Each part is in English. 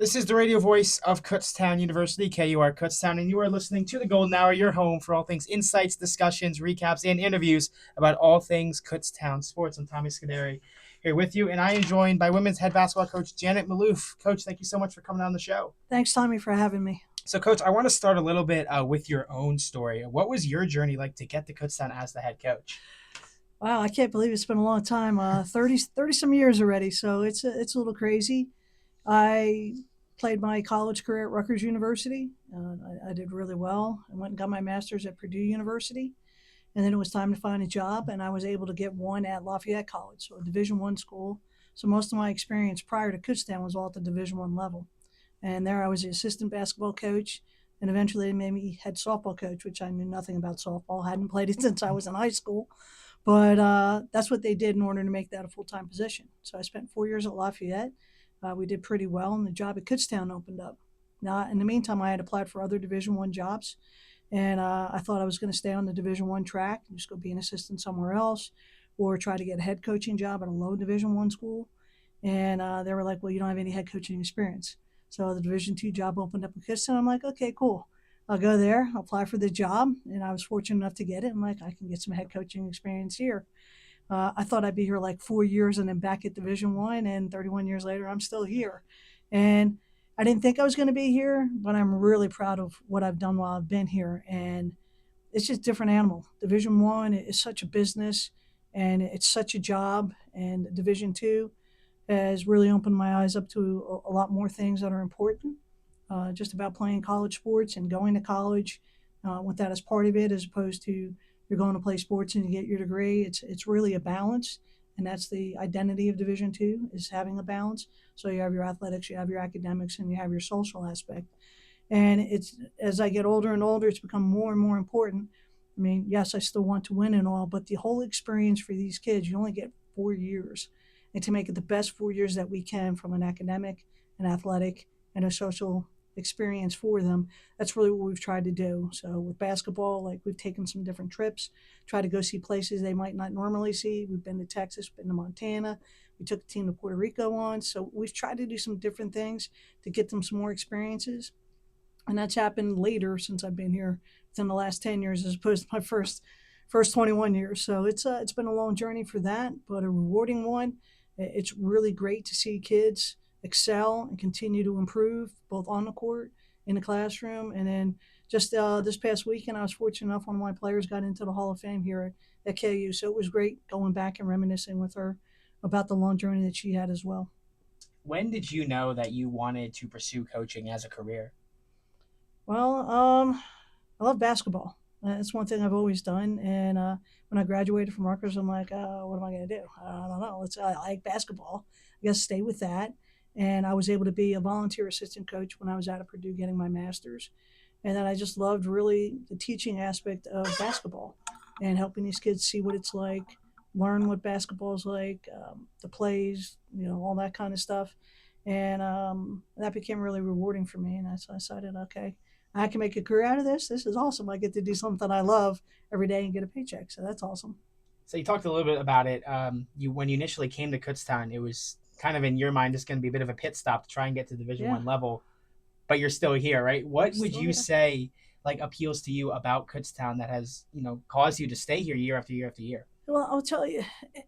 This is the radio voice of Kutztown University, KUR Kutztown, and you are listening to the Golden Hour, your home for all things insights, discussions, recaps, and interviews about all things Kutztown sports. I'm Tommy Scuderi here with you, and I am joined by women's head basketball coach Janet Malouf. Coach, thank you so much for coming on the show. Thanks, Tommy, for having me. So, Coach, I want to start a little bit with your own story. What was your journey like to get to Kutztown as the head coach? Wow, I can't believe it's been a long time, 30 some years already, so it's a little crazy. I played my college career at Rutgers University. I did really well. I went and got my master's at Purdue University, and then it was time to find a job, and I was able to get one at Lafayette College, so a Division I school. So most of my experience prior to Kutztown was all at the Division I level, and there I was the assistant basketball coach, and eventually they made me head softball coach, which I knew nothing about softball. I hadn't played it since I was in high school, but that's what they did in order to make that a full time position. So I spent 4 years at Lafayette. We did pretty well, and the job at Kutztown opened up. Now, in the meantime, I had applied for other Division I jobs, and I thought I was going to stay on the Division I track and just go be an assistant somewhere else, or try to get a head coaching job at a low Division I school. And they were like, "Well, you don't have any head coaching experience." So the Division II job opened up at Kutztown. I'm like, "Okay, cool. I'll go there, I'll apply for the job," and I was fortunate enough to get it. I'm like, I can get some head coaching experience here. I thought I'd be here like 4 years and then back at Division I, and 31 years later, I'm still here. And I didn't think I was going to be here, but I'm really proud of what I've done while I've been here. And it's just a different animal. Division I is such a business, and it's such a job, and Division II has really opened my eyes up to a lot more things that are important, just about playing college sports and going to college with that as part of it, as opposed to you're going to play sports and you get your degree. It's really a balance, and that's the identity of Division II, is having a balance. So you have your athletics, you have your academics, and you have your social aspect. And it's, as I get older and older, it's become more and more important. I mean, yes, I still want to win and all, but the whole experience for these kids, you only get 4 years, and to make it the best 4 years that we can from an academic, an athletic, and a social experience for them. That's really what we've tried to do. So with basketball, like, we've taken some different trips, try to go see places they might not normally see. We've been to Texas, been to Montana. We took the team to Puerto Rico on. So we've tried to do some different things to get them some more experiences. And that's happened later since I've been here, within the last 10 years, as opposed to my first 21 years. So it's been a long journey for that, but a rewarding one. It's really great to see kids excel and continue to improve, both on the court, in the classroom. And then just this past weekend, I was fortunate enough, one of my players got into the Hall of Fame here at KU. So it was great going back and reminiscing with her about the long journey that she had as well. When did you know that you wanted to pursue coaching as a career? Well, I love basketball. It's one thing I've always done. And when I graduated from Rutgers, I'm like, what am I going to do? I don't know. I like basketball. I guess stay with that. And I was able to be a volunteer assistant coach when I was out of Purdue getting my master's. And then I just loved really the teaching aspect of basketball and helping these kids see what it's like, learn what basketball is like, the plays, all that kind of stuff. And that became really rewarding for me. And I decided, okay, I can make a career out of this. This is awesome. I get to do something I love every day and get a paycheck. So that's awesome. So you talked a little bit about it. You when you initially came to Kutztown, it was kind of in your mind just going to be a bit of a pit stop to try and get to Division Yeah, One level, but you're still here, right? What would still you here. say like appeals to you about Kutztown that has caused you to stay here year after year after year? Well, I'll tell you,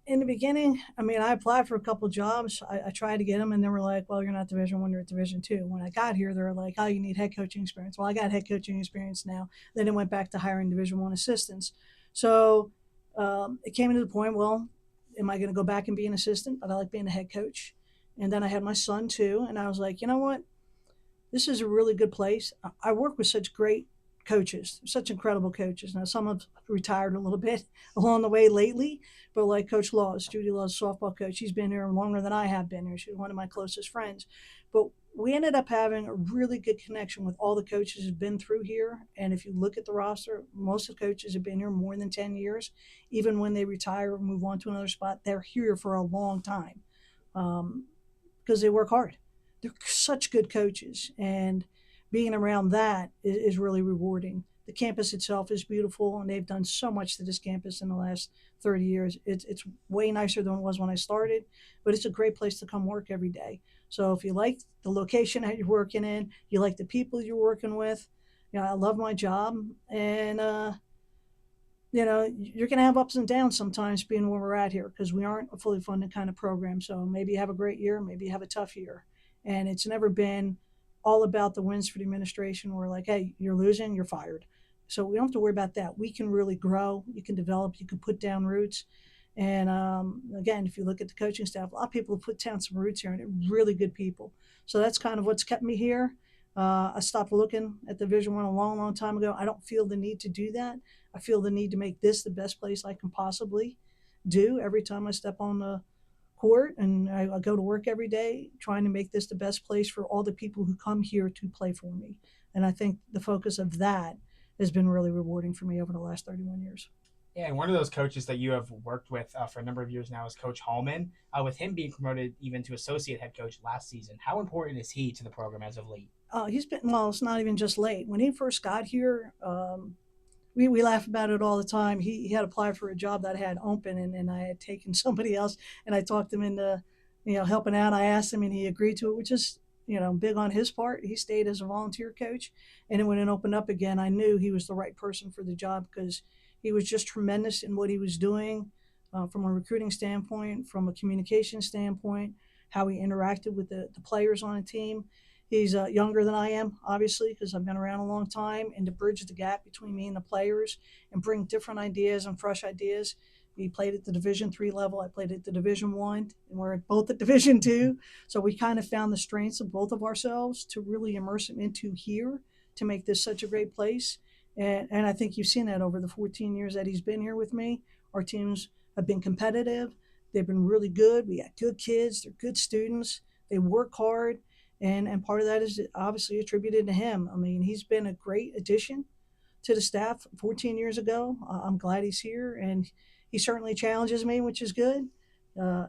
in the beginning, I mean, I applied for a couple jobs. I tried to get them, and they were like, "Well, you're not Division I, you're at Division II." When I got here, they were like, "Oh, you need head coaching experience." Well, I got head coaching experience now. Then it went back to hiring Division I assistants. So it came to the point, well, am I going to go back and be an assistant? But I like being a head coach. And then I had my son too, and I was like, you know what? This is a really good place. I work with such great coaches, such incredible coaches. Now, some have retired a little bit along the way lately, but like Coach Laws, Judy Laws, softball coach, she's been here longer than I have been here. She's one of my closest friends. But we ended up having a really good connection with all the coaches who've been through here. And if you look at the roster, most of the coaches have been here more than 10 years. Even when they retire or move on to another spot, they're here for a long time, um, because they work hard. They're such good coaches, and being around that is really rewarding. The campus itself is beautiful, and they've done so much to this campus in the last 30 years. It's way nicer than it was when I started, but it's a great place to come work every day. So if you like the location that you're working in, you like the people you're working with, I love my job. And you're going to have ups and downs sometimes being where we're at here because we aren't a fully funded kind of program. So maybe you have a great year, maybe you have a tough year. And it's never been all about the wins for the administration. We're like, hey, you're losing, you're fired. So we don't have to worry about that. We can really grow, you can develop, you can put down roots. And again, if you look at the coaching staff, a lot of people have put down some roots here and they're really good people. So that's kind of what's kept me here. I stopped looking at Division One a long, long time ago. I don't feel the need to do that. I feel the need to make this the best place I can possibly do every time I step on the court. And I go to work every day trying to make this the best place for all the people who come here to play for me. And I think the focus of that has been really rewarding for me over the last 31 years. Yeah, and one of those coaches that you have worked with for a number of years now is Coach Hallman. With him being promoted even to associate head coach last season, how important is he to the program as of late? He's been, well, it's not even just late. When he first got here, we laugh about it all the time. He had applied for a job that I had open, and I had taken somebody else, and I talked him into, helping out. I asked him, and he agreed to it, which is, big on his part. He stayed as a volunteer coach, and then when it opened up again, I knew he was the right person for the job because he was just tremendous in what he was doing, from a recruiting standpoint, from a communication standpoint, how he interacted with the players on the team. He's younger than I am, obviously, because I've been around a long time, and to bridge the gap between me and the players and bring different ideas and fresh ideas. He played at the Division 3 level. I played at the Division 1, and we're both at Division 2. So we kind of found the strengths of both of ourselves to really immerse him into here to make this such a great place. And I think you've seen that over the 14 years that he's been here with me. Our teams have been competitive. They've been really good. We got good kids. They're good students. They work hard, and part of that is obviously attributed to him. I mean, he's been a great addition to the staff 14 years ago. I'm glad he's here, and he certainly challenges me, which is good.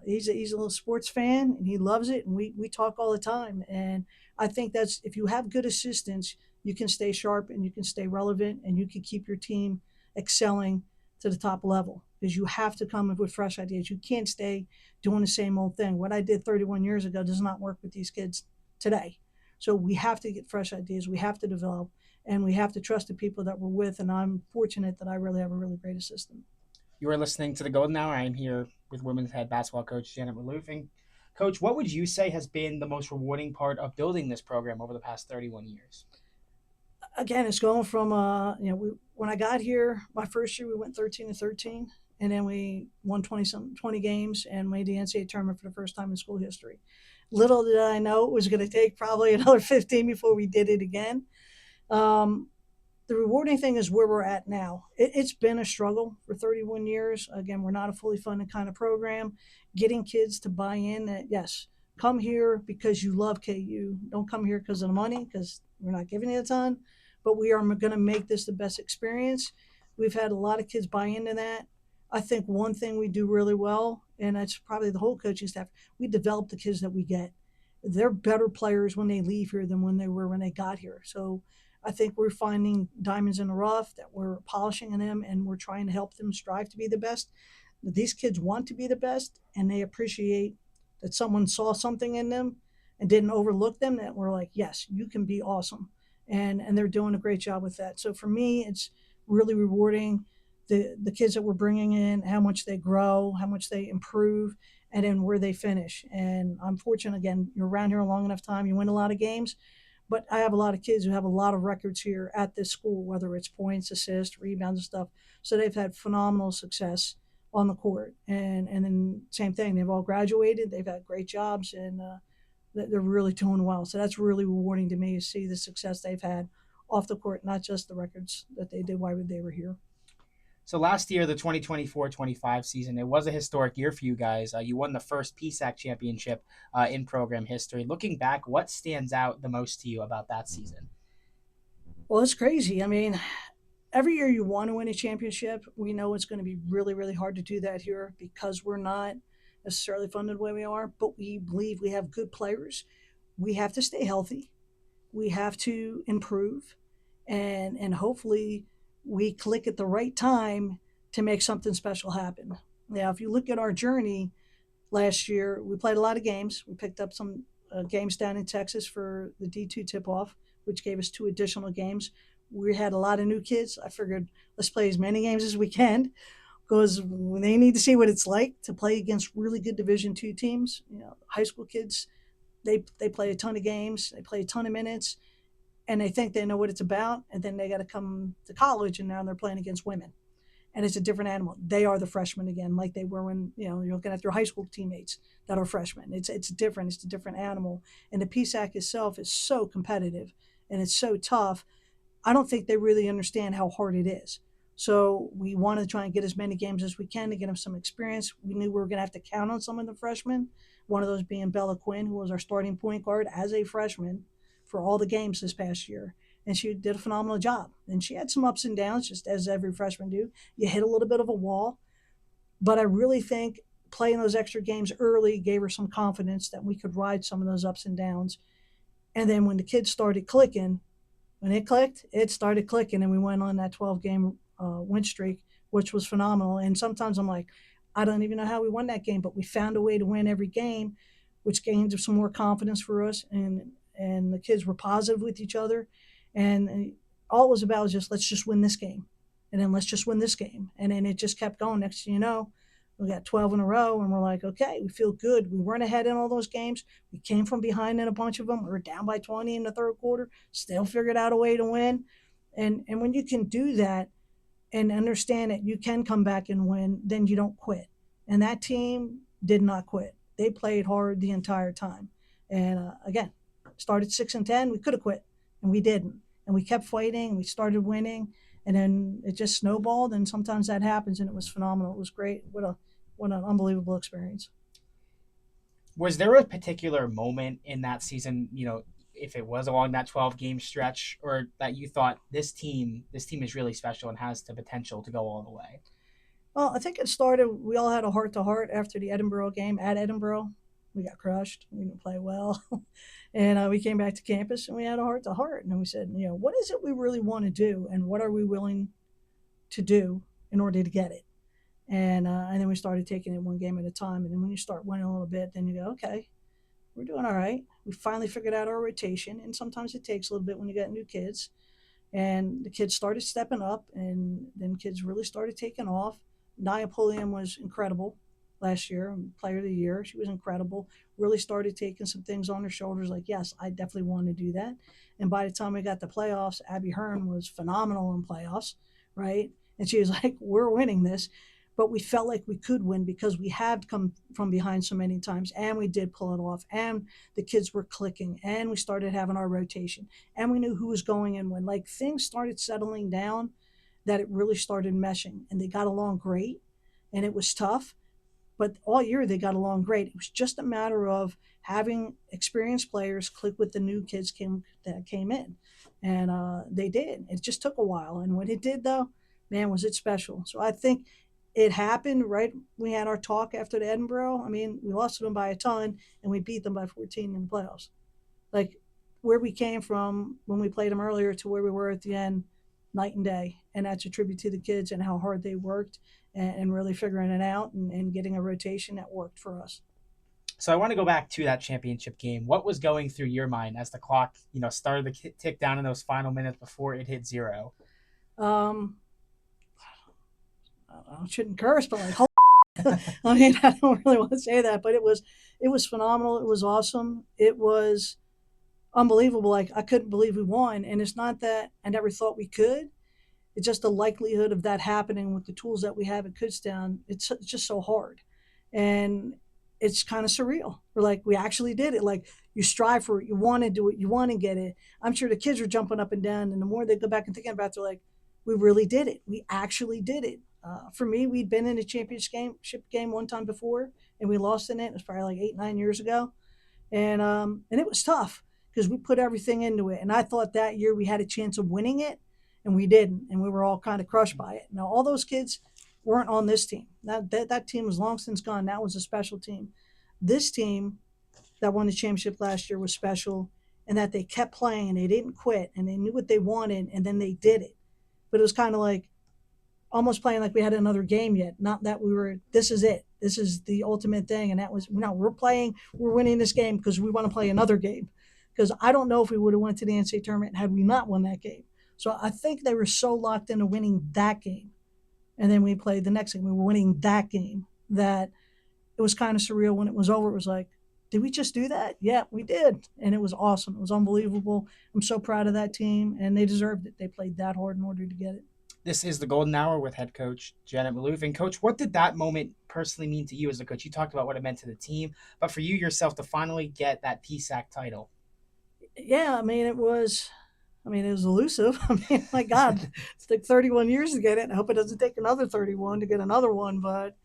He's a little sports fan, and he loves it, and we talk all the time. And I think that's, if you have good assistants, you can stay sharp and you can stay relevant and you can keep your team excelling to the top level because you have to come up with fresh ideas. You can't stay doing the same old thing. What I did 31 years ago does not work with these kids today. So we have to get fresh ideas. We have to develop, and we have to trust the people that we're with. And I'm fortunate that I really have a really great assistant. You are listening to the Golden Hour. I am here with women's head basketball coach Janet Malouf. And Coach, what would you say has been the most rewarding part of building this program over the past 31 years? Again, it's going from when I got here, my first year we went 13-13, and then we won 20 games and made the NCAA tournament for the first time in school history. Little did I know it was going to take probably another 15 before we did it again. Um, the rewarding thing is where we're at now. It's been a struggle for 31 years. Again, we're not a fully funded kind of program. Getting kids to buy in that, yes, come here because you love KU. Don't come here because of the money, because we're not giving you a ton, but we are going to make this the best experience. We've had a lot of kids buy into that. I think one thing we do really well, and that's probably the whole coaching staff, we develop the kids that we get. They're better players when they leave here than when they were when they got here. So I think we're finding diamonds in the rough that we're polishing in them, and we're trying to help them strive to be the best. These kids want to be the best, and they appreciate that someone saw something in them and didn't overlook them, that we're like, yes, you can be awesome. And they're doing a great job with that. So for me, it's really rewarding the kids that we're bringing in, how much they grow, how much they improve, and then where they finish. And I'm fortunate, again, you're around here a long enough time, you win a lot of games, but I have a lot of kids who have a lot of records here at this school, whether it's points, assists, rebounds, and stuff. So they've had phenomenal success on the court. And then same thing, they've all graduated, they've had great jobs, and they're really doing well. So that's really rewarding to me to see the success they've had off the court, not just the records that they did while they were here. So last year, the 2024-25 season, it was a historic year for you guys. You won the first PSAC championship in program history. Looking back, what stands out the most to you about that season? Well, it's crazy. I mean, every year you want to win a championship. We know it's going to be really, really hard to do that here because we're not necessarily funded the way we are, but we believe we have good players. We have to stay healthy. We have to improve, and hopefully we click at the right time to make something special happen. Now, if you look at our journey last year, we played a lot of games. We picked up some games down in Texas for the D2 tip off, which gave us 2 additional games. We had a lot of new kids. I figured let's play as many games as we can because they need to see what it's like to play against really good Division II teams. High school kids, they play a ton of games, they play a ton of minutes, and they think they know what it's about, and then they got to come to college, and now they're playing against women, and it's a different animal. They are the freshmen again, like they were when you're looking at their high school teammates that are freshmen. It's different. It's a different animal, and the PSAC itself is so competitive, and it's so tough. I don't think they really understand how hard it is. So we want to try and get as many games as we can to get them some experience. We knew we were going to have to count on some of the freshmen. One of those being Bella Quinn, who was our starting point guard as a freshman for all the games this past year, and she did a phenomenal job. And she had some ups and downs, just as every freshman do. You hit a little bit of a wall, but I really think playing those extra games early gave her some confidence that we could ride some of those ups and downs. And then when the kids started clicking, when it clicked, it started clicking, and we went on that 12-game win streak, which was phenomenal. And sometimes I'm like, I don't even know how we won that game, but we found a way to win every game, which gained some more confidence for us. And the kids were positive with each other, and all it was about was just let's just win this game, and then let's just win this game, and then it just kept going. Next thing you know, we got 12 in a row, and we're like, okay, we feel good. We weren't ahead in all those games. We came from behind in a bunch of them. We were down by 20 in the third quarter, still figured out a way to win. And when you can do that and understand that you can come back and win, then you don't quit. And that team did not quit. They played hard the entire time. And again, started 6-10. We could have quit, and we didn't. And we kept fighting. We started winning, and then it just snowballed. And sometimes that happens, and it was phenomenal. It was great. What an unbelievable experience. Was there a particular moment in that season, if it was along that 12-game stretch, or that you thought this team is really special and has the potential to go all the way? Well, I think it started. We all had a heart to heart after the Edinburgh game at Edinburgh. We got crushed. We didn't play well, and we came back to campus and we had a heart to heart, and we said, what is it we really want to do, and what are we willing to do in order to get it? And then we started taking it one game at a time. And then when you start winning a little bit, then you go, okay, we're doing all right. We finally figured out our rotation, and sometimes it takes a little bit when you got new kids. And the kids started stepping up, and then kids really started taking off. Nia Pulliam was incredible last year, player of the year. She was incredible. Really started taking some things on her shoulders, like, yes, I definitely want to do that. And by the time we got the playoffs, Abby Hearn was phenomenal in playoffs, right? And she was like, we're winning this. But we felt like we could win because we had come from behind so many times, and we did pull it off, and the kids were clicking, and we started having our rotation, and we knew who was going in when. Like, things started settling down, that it really started meshing, and they got along great, and it was tough, but all year they got along great. It was just a matter of having experienced players click with the new kids that came in, and they did. It just took a while, and when it did, though, man, was it special. So I think it happened right. We had our talk after the Edinburgh. I mean, we lost to them by a ton, and we beat them by 14 in the playoffs. Like, where we came from when we played them earlier to where we were at the end, night and day. And that's a tribute to the kids and how hard they worked, and really figuring it out, and getting a rotation that worked for us. So I want to go back to that championship game. What was going through your mind as the clock, started to tick down in those final minutes before it hit zero? Um, I shouldn't curse, but like, I mean, I don't really want to say that, but it was phenomenal. It was awesome. It was unbelievable. Like, I couldn't believe we won, and it's not that I never thought we could. It's just the likelihood of that happening with the tools that we have at Kutztown. It's just so hard, and it's kind of surreal. We're like, we actually did it. Like, you strive for it, you want to do it, you want to get it. I'm sure the kids are jumping up and down, and the more they go back and thinking about it, they're like, we really did it. We actually did it. For me, we'd been in a championship game one time before, and we lost in it. It was probably like 8, 9 years ago, and it was tough because we put everything into it. And I thought that year we had a chance of winning it, and we didn't, and we were all kind of crushed by it. Now, all those kids weren't on this team. That team was long since gone. That was a special team. This team that won the championship last year was special, and that they kept playing and they didn't quit, and they knew what they wanted, and then they did it. But it was kind of like almost playing like we had another game yet. Not that we were. This is it. This is the ultimate thing. And that was, no, we're winning this game because we want to play another game. Because I don't know if we would have went to the NCAA tournament had we not won that game. So I think they were so locked into winning that game. And then we played the next game. We were winning that game that it was kind of surreal when it was over. It was like, did we just do that? Yeah, we did. And it was awesome. It was unbelievable. I'm so proud of that team, and they deserved it. They played that hard in order to get it. This is the Golden Hour with head coach Janet Malouf. And coach, what did that moment personally mean to you as a coach? You talked about what it meant to the team, but for you yourself to finally get that PSAC title. Yeah, I mean, it was elusive. I mean, my God, it took 31 years to get it. I hope it doesn't take another 31 to get another one, but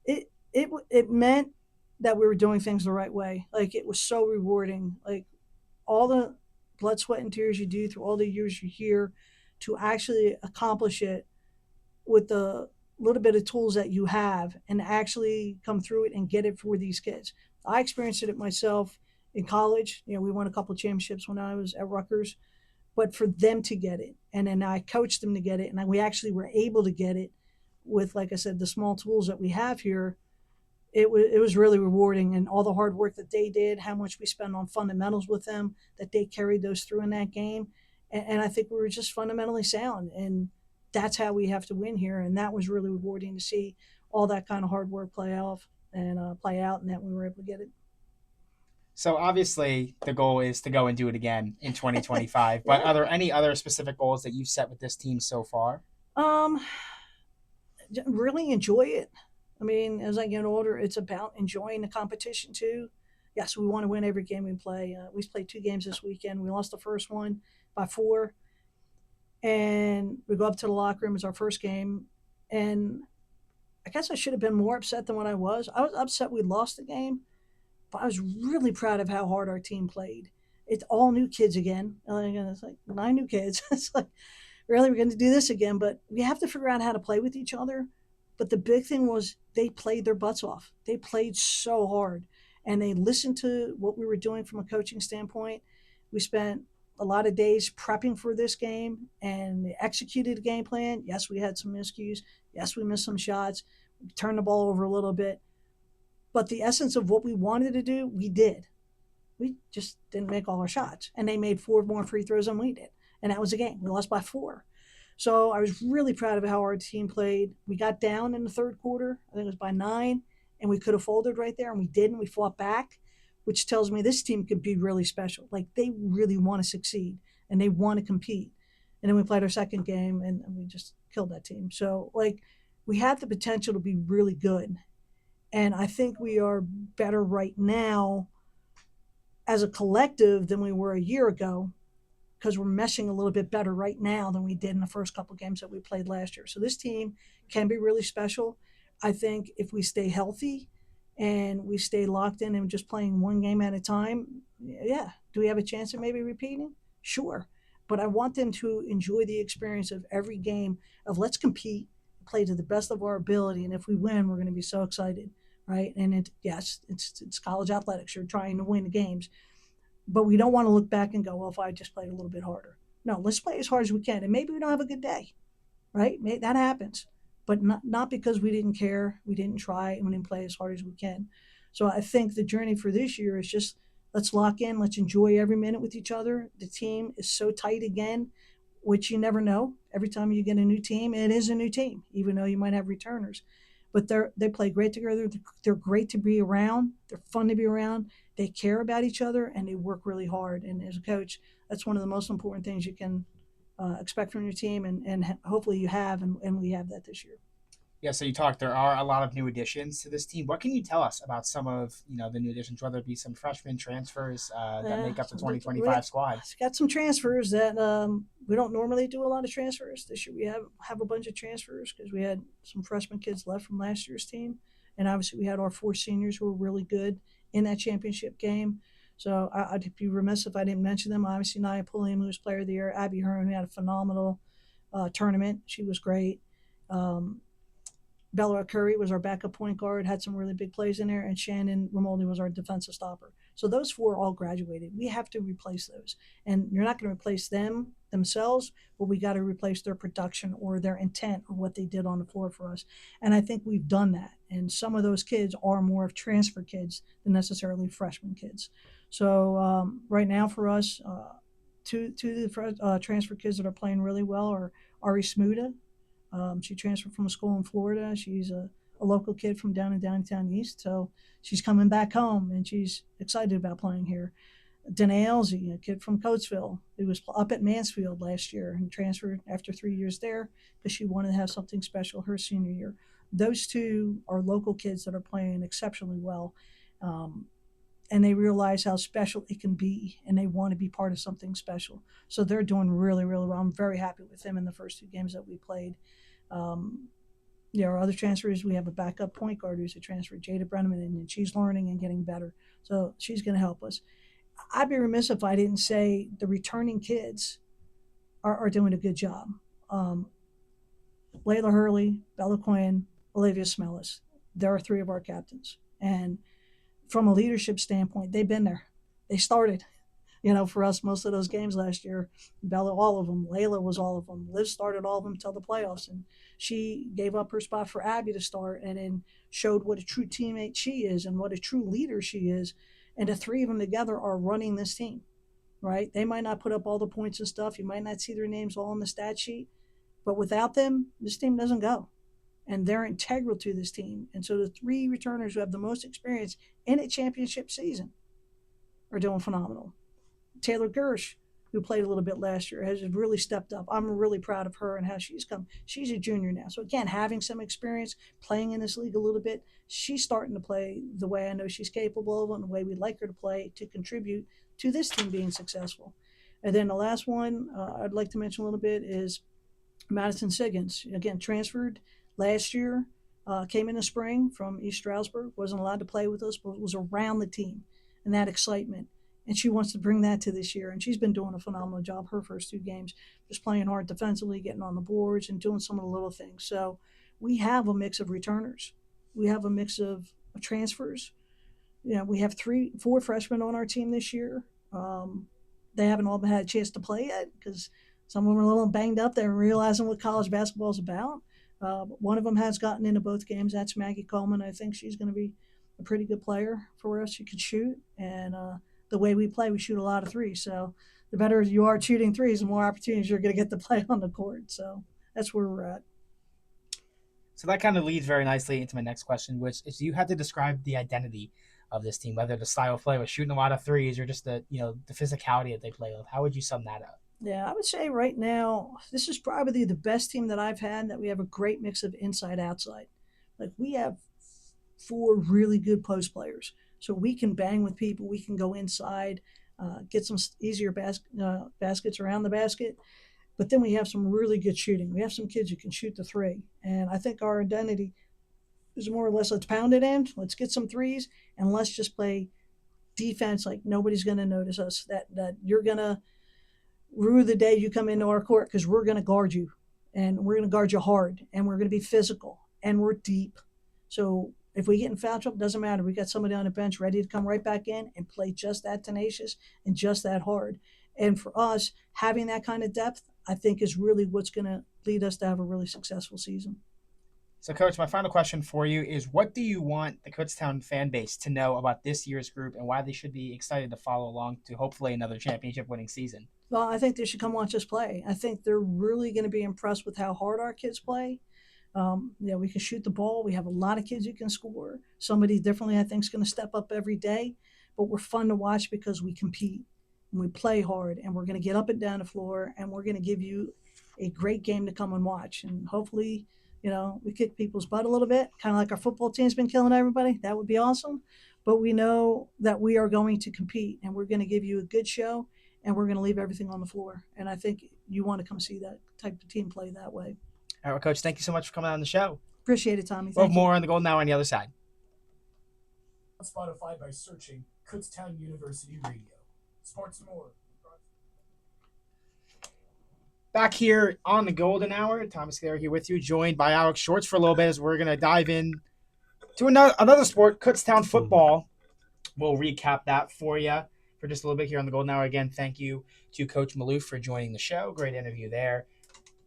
it meant that we were doing things the right way. Like, it was so rewarding. Like, all the blood, sweat, and tears you do through all the years you're here to actually accomplish it with the little bit of tools that you have and actually come through it and get it for these kids. I experienced it myself in college. We won a couple of championships when I was at Rutgers, but for them to get it, and then I coached them to get it, and we actually were able to get it with, like I said, the small tools that we have here. It was really rewarding, and all the hard work that they did, how much we spent on fundamentals with them, that they carried those through in that game, and I think we were just fundamentally sound, and that's how we have to win here, and that was really rewarding to see all that kind of hard work play off and play out, and that we were able to get So obviously the goal is to go and do it again in 2025. But it. are there any other specific goals that you've set with this team so far? Um, really enjoy it. I mean, as I get older, it's about enjoying the competition too. Yes, we want to win every game we play. We played 2 games this weekend. We lost the first one by 4, and we go up to the locker room. It's our first game, and I guess I should have been more upset than what I was. I was upset we lost the game, but I was really proud of how hard our team played. It's all new kids again. It's like 9 new kids. It's like, really, we're going to do this again, but we have to figure out how to play with each other. But the big thing was they played their butts off. They played so hard, and they listened to what we were doing from a coaching standpoint. We spent a lot of days prepping for this game and executed a game plan. Yes, we had some miscues. Yes, we missed some shots. We turned the ball over a little bit. But the essence of what we wanted to do, we did. We just didn't make all our shots. And they made 4 more free throws than we did. And that was a game. We lost by 4. So I was really proud of how our team played. We got down in the third quarter. I think it was by 9, and we could have folded right there, and we didn't. We fought back, which tells me this team could be really special. Like, they really want to succeed and they want to compete. And then we played our second game, and we just killed that team. So, like, we had the potential to be really good. And I think we are better right now as a collective than we were a year ago, because we're meshing a little bit better right now than we did in the first couple of games that we played last year. So this team can be really special. I think if we stay healthy and we stay locked in and just playing one game at a time, yeah. Do we have a chance of maybe repeating? Sure. But I want them to enjoy the experience of every game of, let's compete, play to the best of our ability, and if we win, we're going to be so excited, right? And yes, it's college athletics. You're trying to win the games, but we don't want to look back and go, well, if I just played a little bit harder. No, let's play as hard as we can. And maybe we don't have a good day, right? That happens. But not because we didn't care, we didn't try, and we didn't play as hard as we can. So I think the journey for this year is just, let's lock in, let's enjoy every minute with each other. The team is so tight again, which you never know. Every time you get a new team, it is a new team, even though you might have returners. But they play great together. They're great to be around. They're fun to be around. They care about each other, and they work really hard. And as a coach, that's one of the most important things you can expect from your team, and hopefully you have, and we have that this year. Yeah, so you talked. There are a lot of new additions to this team. What can you tell us about some of the new additions, whether it be some freshman transfers that Yeah, make up the so we 2025 squad? got some transfers that we don't normally do a lot of transfers this year. We have a bunch of transfers because we had some freshman kids left from last year's team, and obviously we had our 4 seniors who were really good in that championship game. So I'd be remiss if I didn't mention them. Obviously, Nia Pulliam, who was Player of the Year, Abby Hearn, who had a phenomenal tournament. She was great. Um, Bella Curry was our backup point guard, had some really big plays in there, and Shannon Romoldi was our defensive stopper. So those 4 all graduated. We have to replace those. And you're not going to replace them themselves, but we got to replace their production or their intent or what they did on the floor for us. And I think we've done that. And some of those kids are more of transfer kids than necessarily freshman kids. So right now for us, two of the transfer kids that are playing really well are Ari Smuda. She transferred from a school in Florida. She's a local kid from down in downtown East, so she's coming back home and she's excited about playing here. Danae Elsie, a kid from Coatesville, who was up at Mansfield last year and transferred after 3 years there because she wanted to have something special her senior year. Those two are local kids that are playing exceptionally well. Um, and they realize how special it can be and they want to be part of something special. So they're doing really, really well. I'm very happy with them in the first two games that we played. Um, our other transfers, we have a backup point guard who's a transfer, Jada Brenneman, and she's learning and getting better. So she's going to help us. I'd be remiss if I didn't say the returning kids are doing a good job. Um, Layla Hurley, Bella Quinn, Olivia Smellis. There are three of our captains. And from a leadership standpoint, they've been there. They started, for us, most of those games last year. Bella, all of them. Layla was all of them. Liv started all of them until the playoffs. And she gave up her spot for Abby to start and then showed what a true teammate she is and what a true leader she is. And the three of them together are running this team, right? They might not put up all the points and stuff. You might not see their names all on the stat sheet. But without them, this team doesn't go. And they're integral to this team. And so the three returners who have the most experience in a championship season are doing phenomenal. Taylor Gersh, who played a little bit last year, has really stepped up. I'm really proud of her and how she's come. She's a junior now. So, again, having some experience playing in this league a little bit, she's starting to play the way I know she's capable of and the way we'd like her to play to contribute to this team being successful. And then the last one I'd like to mention a little bit is Madison Siggins, again, transferred last year, came in the spring from East Stroudsburg, wasn't allowed to play with us, but was around the team and that excitement. And she wants to bring that to this year. And she's been doing a phenomenal job her first two games, just playing hard defensively, getting on the boards, and doing some of the little things. So we have a mix of returners. We have a mix of transfers. We have four freshmen on our team this year. They haven't all had a chance to play yet because some of them are a little banged up. They're realizing what college basketball is about. But one of them has gotten into both games. That's Maggie Coleman. I think she's going to be a pretty good player for us. She can shoot, and the way we play, we shoot a lot of threes. So the better you are shooting threes, the more opportunities you're going to get to play on the court. So that's where we're at. So that kind of leads very nicely into my next question, which is you had to describe the identity of this team, whether the style of play was shooting a lot of threes or just the physicality that they play with. How would you sum that up? Yeah, I would say right now, this is probably the best team that I've had, that we have a great mix of inside outside. Like we have four really good post players. So we can bang with people, we can go inside, get some easier baskets around the basket. But then we have some really good shooting. We have some kids who can shoot the three. And I think our identity is more or less let's pound it in, let's get some threes, and let's just play defense like nobody's going to notice us. That you're going to rue the day you come into our court because we're going to guard you and we're going to guard you hard and we're going to be physical and we're deep. So if we get in foul trouble, doesn't matter. We got somebody on the bench ready to come right back in and play just that tenacious and just that hard. And for us, having that kind of depth, I think is really what's going to lead us to have a really successful season. So, Coach, my final question for you is what do you want the Kutztown fan base to know about this year's group and why they should be excited to follow along to hopefully another championship winning season? Well, I think they should come watch us play. I think they're really going to be impressed with how hard our kids play. We can shoot the ball. We have a lot of kids who can score. Somebody differently, I think, is going to step up every day. But we're fun to watch because we compete and we play hard, and we're going to get up and down the floor, and we're going to give you a great game to come and watch. And hopefully, we kick people's butt a little bit, kind of like our football team's been killing everybody. That would be awesome. But we know that we are going to compete, and we're going to give you a good show, and we're going to leave everything on the floor. And I think you want to come see that type of team play that way. All right, well, Coach, thank you so much for coming on the show. Appreciate it, Tommy. We'll Thank have more on the Golden Hour on the other side. On Spotify by searching Kutztown University Radio. Sports and more. Back here on the Golden Hour, Tommy Scuderi here with you, joined by Alex Shorts for a little bit as we're going to dive in to another sport, Kutztown football. We'll recap that for you for just a little bit here on the Golden Hour. Again, thank you to Coach Malouf for joining the show. Great interview there.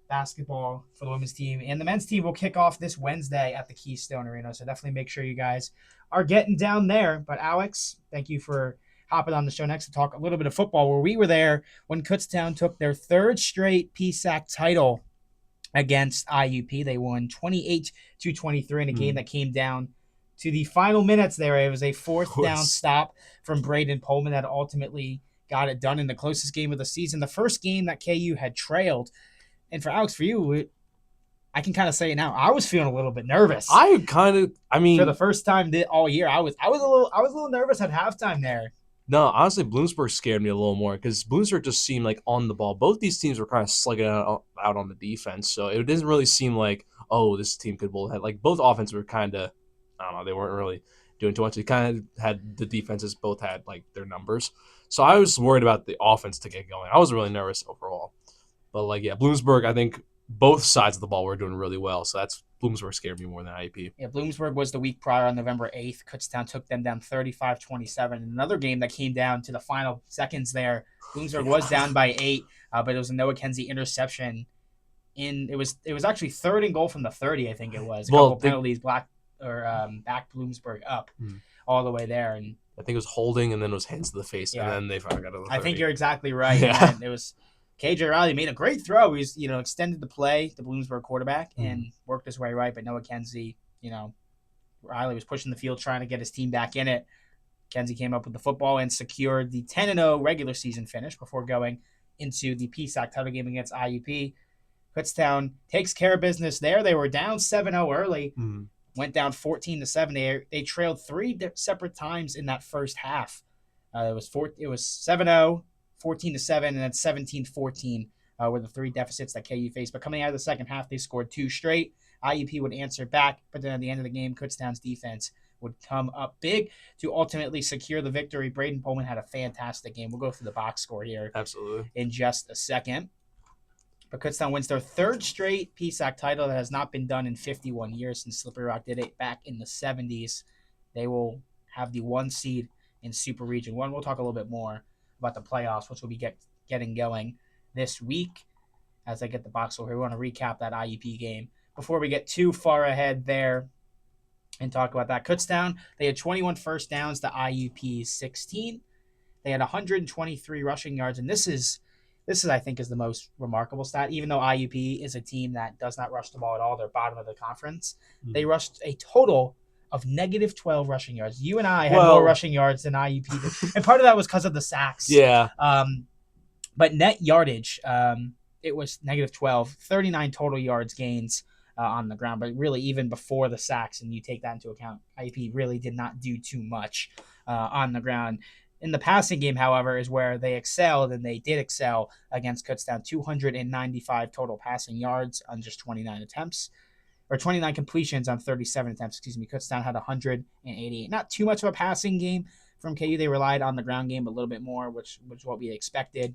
basketball for the women's team. And the men's team will kick off this Wednesday at the Keystone Arena. So definitely make sure you guys are getting down there. But Alex, thank you for hopping on the show next to talk a little bit of football, where we were there when Kutztown took their third straight PSAC title against IUP. They won 28-23 in a game that came down to the final minutes there. It was a fourth down stop from Braden Pullman that ultimately got it done in the closest game of the season. The first game that KU had trailed. And for Alex, for you, I can kind of say it now. I was feeling a little bit nervous. I mean, for the first time all year, I was a little nervous at halftime there. No, honestly, Bloomsburg scared me a little more because Bloomsburg just seemed like on the ball. Both these teams were kind of slugging out on the defense, so it didn't really seem like, oh, this team could bowl ahead. Like, both offenses were kind of, I don't know, they weren't really doing too much. They kind of had the defenses both had like their numbers, so I was worried about the offense to get going. I was really nervous overall, but like, yeah, Bloomsburg, I think both sides of the ball were doing really well, so that's Bloomsburg scared me more than IEP. Yeah, Bloomsburg was the week prior on November 8th. Kutztown took them down 35-27. Another game that came down to the final seconds there. Bloomsburg was down by 8, but it was a Noah Kenzie interception. It was actually third and goal from the 30, I think it was. A couple penalties back Bloomsburg up all the way there. And I think it was holding and then it was hands to the face, and then they finally got to the 30. I think you're exactly right. Yeah. And it was KJ Riley made a great throw. He's, extended the play, the Bloomsburg quarterback, and worked his way right. But Noah Kenzie, Riley was pushing the field trying to get his team back in it. Kenzie came up with the football and secured the 10-0 regular season finish before going into the PSAC title game against IUP. Kutztown takes care of business there. They were down 7-0 early, went down 14-7. They trailed 3 separate times in that first half. It was 7-0. 14-7, and then 17-14 were the 3 deficits that KU faced. But coming out of the second half, they scored 2 straight. IUP would answer back, but then at the end of the game, Kutztown's defense would come up big to ultimately secure the victory. Braden Pullman had a fantastic game. We'll go through the box score here in just a second. But Kutztown wins their 3rd straight PSAC title that has not been done in 51 years since Slippery Rock did it back in the 70s. They will have the 1 seed in Super Region 1. We'll talk a little bit more about the playoffs, which will be getting going this week. As I get the box score here, we want to recap that IUP game before we get too far ahead there and talk about that. Kutztown, they had 21 first downs to IUP's 16. They had 123 rushing yards, and this is I think is the most remarkable stat. Even though IUP is a team that does not rush the ball at all, they're bottom of the conference. They rushed a total of negative 12 rushing yards. You and I had more rushing yards than IUP. And part of that was because of the sacks. Yeah. But net yardage, it was negative 12, 39 total yards gains on the ground. But really, even before the sacks, and you take that into account, IUP really did not do too much on the ground. In the passing game, however, is where they excelled, and they did excel against Kutztown. 295 total passing yards on just 29 attempts. Or 29 completions on 37 attempts. Kutztown had 188. Not too much of a passing game from KU. They relied on the ground game a little bit more, which was what we expected.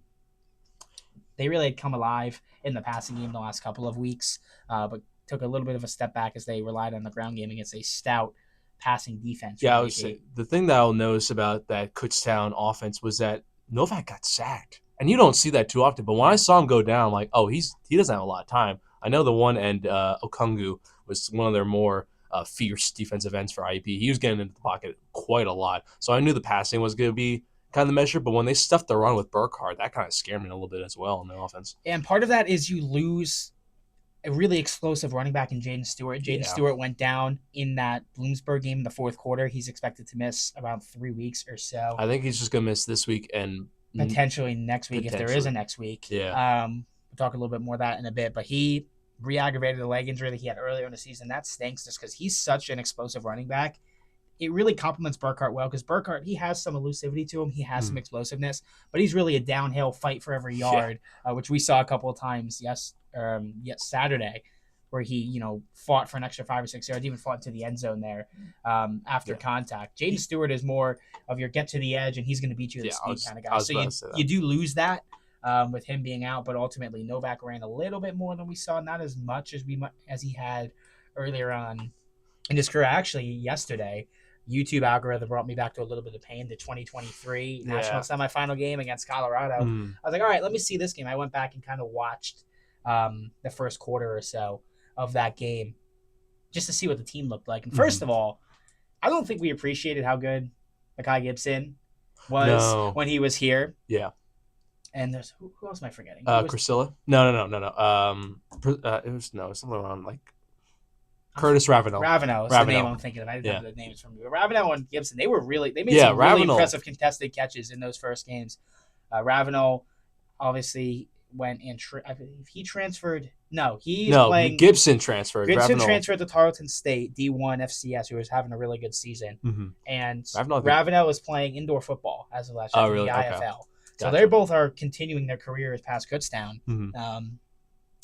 They really had come alive in the passing game the last couple of weeks, but took a little bit of a step back as they relied on the ground game against a stout passing defense. Yeah, I would say the thing that I'll notice about that Kutztown offense was that Novak got sacked. And you don't see that too often. But when I saw him go down, I'm like, oh, he doesn't have a lot of time. I know the one end, Okungu, was one of their more fierce defensive ends for IEP. He was getting into the pocket quite a lot. So I knew the passing was going to be kind of the measure. But when they stuffed the run with Burkhardt, that kind of scared me a little bit as well in the offense. And part of that is you lose a really explosive running back in Jaden Stewart. Stewart went down in that Bloomsburg game in the 4th quarter. He's expected to miss about 3 weeks or so. I think he's just going to miss this week and potentially next week if there is a next week. Yeah. We'll talk a little bit more of that in a bit. But he re-aggravated the leg injury that he had earlier in the season. That stinks just because he's such an explosive running back. It really complements Burkhardt well because Burkhardt, he has some elusivity to him. He has some explosiveness, but he's really a downhill fight for every yard, which we saw a couple of times Saturday where he, fought for an extra 5 or 6 yards, even fought to the end zone there after contact. Jaden Stewart is more of your get to the edge, and he's going to beat you with speed kind of guy. So you do lose that with him being out, but ultimately Novak ran a little bit more than we saw, not as much as he had earlier on in his career. Actually, yesterday, YouTube algorithm brought me back to a little bit of pain. The 2023 national semifinal game against Colorado. I was like, all right, let me see this game. I went back and kind of watched the first quarter or so of that game, just to see what the team looked like. And first of all, I don't think we appreciated how good Mekhi Gibson was No. when he was here. Yeah. And there's who else am I forgetting? Who was- Priscilla? No. It was something around like Curtis Ravenel. Ravenel is the name Ravenel. I'm thinking of. I didn't Yeah. have the names from you. Ravenel and Gibson, they made Yeah, some really Ravenel. impressive contested catches in those first games. Ravenel obviously went and I believe he transferred. No, he's playing. Gibson transferred. Gibson Ravenel. transferred to Tarleton State D1 FCS, who was having a really good season, Mm-hmm. and Ravenel Ravenel is playing indoor football as of last year, really? the Okay. IFL. So Gotcha. they both are continuing their careers past Kutztown, Mm-hmm.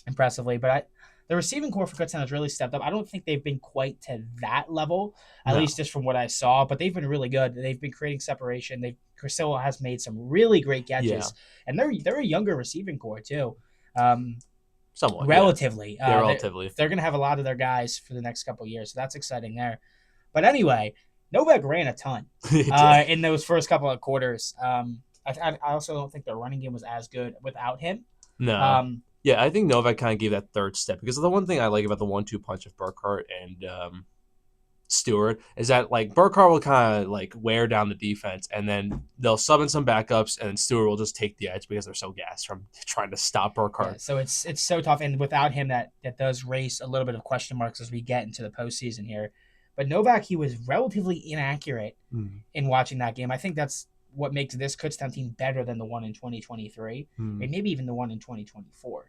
impressively. But the receiving core for Kutztown has really stepped up. I don't think they've been quite to that level, at least just from what I saw. But they've been really good. They've been creating separation. Priscilla has made some really great catches, and they're a younger receiving core too. Somewhat. Relatively. Yeah, relatively. They're going to have a lot of their guys for the next couple of years, so that's exciting there. But anyway, Novak ran a ton in those first couple of quarters. I also don't think their running game was as good without him. No. Yeah, I think Novak kind of gave that third step because the one thing I like about the 1-2 punch of Burkhart and Stewart is that like Burkhart will kind of like wear down the defense and then they'll sub in some backups and Stewart will just take the edge because they're so gassed from trying to stop Burkhart. Yeah, so it's so tough, and without him, that does raise a little bit of question marks as we get into the postseason here. But Novak, he was relatively inaccurate in watching that game. I think that's what makes this Kutztown team better than the one in 2023, and maybe even the one in 2024.